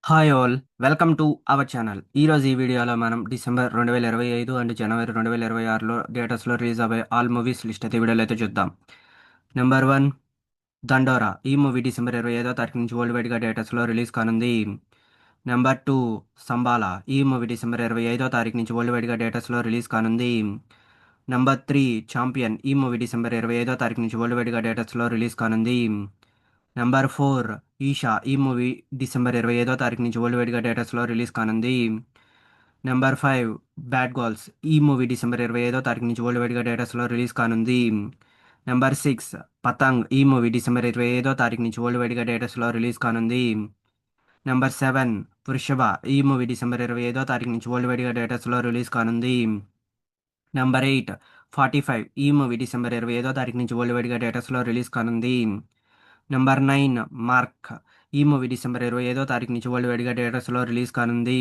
Hi all, welcome to our channel. ఈరోజు ఈ వీడియోలో మనం డిసెంబర్ 2025 అండ్ జనవరి 2026లో థియేటర్స్లో రిలీజ్ అవ్వే ఆల్ మూవీస్ లిస్ట్ అయితే వీడియోలో అయితే చూద్దాం. నెంబర్ 1, దండోరా. ఈ మూవీ డిసెంబర్ 25వ తారీఖు నుంచి వరల్డ్ వైడ్గా థియేటర్స్లో రిలీజ్ కానుంది. నెంబర్ 2, సంబాలా. ఈ మూవీ డిసెంబర్ 25వ తారీఖు నుంచి వరల్డ్ వైడ్గా థియేటర్స్లో రిలీజ్ కానుంది. Number 3, champion. ఈ మూవీ డిసెంబర్ 25వ తారీఖు నుంచి వరల్డ్ వైడ్గా థియేటర్స్లో రిలీజ్ కానుంది. నెంబర్ 4, ఈషా. ఈ మూవీ డిసెంబర్ 25వ తారీఖు నుంచి వరల్డ్ వైడ్గా థియేటర్స్లో రిలీజ్ కానుంది. Number 5, bad girls. ఈ మూవీ డిసెంబర్ 25వ తారీఖు నుంచి వరల్డ్ వైడ్గా థియేటర్స్లో రిలీజ్ కానుంది. నెంబర్ 6, పతంగ్. ఈ మూవీ డిసెంబర్ 25వ తారీఖు నుంచి వరల్డ్ వైడ్గా థియేటర్స్లో రిలీజ్ కానుంది. నెంబర్ 7, వృషభ. ఈ మూవీ డిసెంబర్ 25వ తారీఖు నుంచి వరల్డ్ వైడ్గా థియేటర్స్లో రిలీజ్ కానుంది. నెంబర్ 8, 45. ఈ మూవీ డిసెంబర్ 25వ తారీఖు నుంచి వరల్డ్ వైడ్గా థియేటర్స్లో రిలీజ్ కానుంది. Number 9, mark. ఈ మూవీ డిసెంబర్ 25వ తారీఖు నుంచి వరల్డ్ వైడ్గా థియేటర్స్లో రిలీజ్ కానుంది.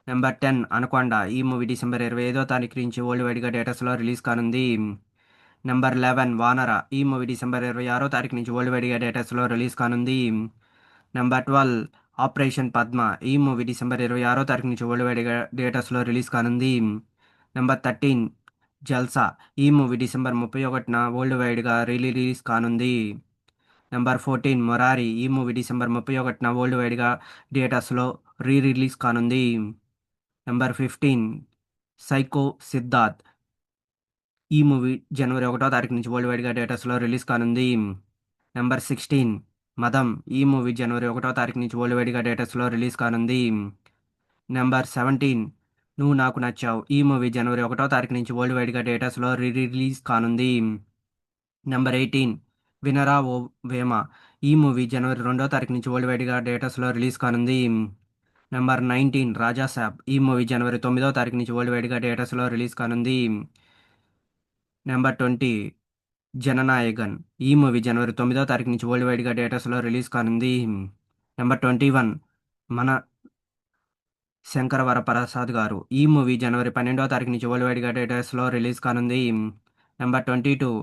Number 10, anaconda. ఈ మూవీ డిసెంబర్ 25వ తారీఖు నుంచి వరల్డ్ వైడ్గా థియేటర్స్లో రిలీజ్ కానుంది. నెంబర్ 11, వానర. ఈ మూవీ డిసెంబర్ 26వ తారీఖు నుంచి వరల్డ్ వైడ్గా థియేటర్స్లో రిలీజ్ కానుంది. Number 12, operation Padma. ఈ మూవీ డిసెంబర్ 26వ తారీఖు నుంచి వరల్డ్ వైడ్గా థియేటర్స్లో రిలీజ్ కానుంది. నెంబర్ 13, జల్సా. ఈ మూవీ డిసెంబర్ 31న వరల్డ్ వైడ్గా రిలీజ్ కానుంది. నెంబర్ 14, మొరారి. ఈ మూవీ డిసెంబర్ 31న వరల్డ్ వైడ్గా థియేటర్స్లో రిలీజ్ కానుంది. Number 15, psycho Siddharth. ఈ మూవీ జనవరి 1వ తారీఖు నుంచి వరల్డ్ వైడ్గా థియేటర్స్లో రిలీజ్ కానుంది. నెంబర్ 16, మదం. ఈ మూవీ జనవరి 1వ తారీఖు నుంచి వరల్డ్ వైడ్గా థియేటర్స్లో రిలీజ్ కానుంది. నెంబర్ 17, నువ్వు నాకు నచ్చావు. ఈ మూవీ జనవరి 1వ తారీఖు నుంచి వరల్డ్ వైడ్గా థియేటర్స్లో రిలీజ్ కానుంది. నెంబర్ 18, వినరా ఓ వేమ. ఈ మూవీ జనవరి 2వ తారీఖు నుంచి వరల్డ్ వైడ్గా థియేటర్స్లో రిలీజ్ కానుంది. నెంబర్ 19, రాజాసాబ్. ఈ మూవీ జనవరి 9వ తారీఖు నుంచి వరల్డ్ వైడ్గా థియేటర్స్లో రిలీజ్ కానుంది. నెంబర్ 20, జననాయగన్. ఈ మూవీ జనవరి 9వ తారీఖు నుంచి వరల్డ్ వైడ్గా థియేటర్స్లో రిలీజ్ కానుంది. నెంబర్ 21, మన శంకర వరప్రసాద్ గారు. ఈ మూవీ జనవరి 12వ తారీఖు నుంచి వరల్డ్ వైడ్గా థియేటర్స్లో రిలీజ్ కానుంది. నెంబర్ 22,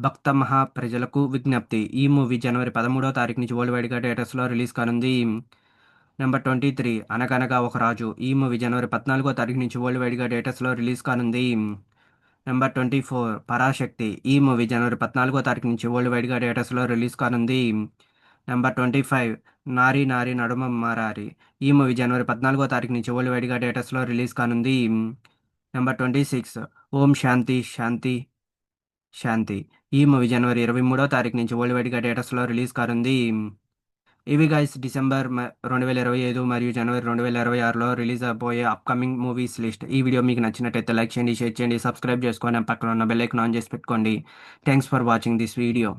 భక్త మహా ప్రజలకు విజ్ఞప్తి. ఈ మూవీ జనవరి 13వ తారీఖు నుంచి వరల్డ్ వైడ్గా థియేటర్స్లో రిలీజ్ కానుంది. నెంబర్ 23, అనగనగా ఒక రాజు. ఈ మూవీ జనవరి 14వ తారీఖు నుంచి వరల్డ్ వైడ్గా థియేటర్స్లో రిలీజ్ కానుంది. నెంబర్ 24, పరాశక్తి. ఈ మూవీ జనవరి 14వ తారీఖు నుంచి వరల్డ్ వైడ్గా థియేటర్స్లో రిలీజ్ కానుంది. నెంబర్ 25, నారీ నారీ నడుమ మారారి. ఈ మూవీ జనవరి 14వ తారీఖు నుంచి వరల్డ్ వైడ్గా థియేటర్స్లో రిలీజ్ కానుంది. నెంబర్ 26, ఓం శాంతి శాంతి శాంతి. ఈ మూవీ జనవరి 23వ తారీఖు నుంచి వరల్డ్ వైడ్గా థియేటర్స్లో రిలీజ్ కానుంది. ఇవి గైస్ డిసెంబర్ 2025 మరియు జనవరి 2026లో రిలీజ్ అయిపోయే అప్కమింగ్ మూవీస్ లిస్ట్. ఈ వీడియో మీకు నచ్చినట్టయితే లైక్ చేయండి, షేర్ చేయండి, సబ్స్క్రైబ్ చేసుకొని పక్కన ఉన్న బెల్ ఐకాన్ ఆన్ చేసి పెట్టుకోండి. Thanks for watching this video.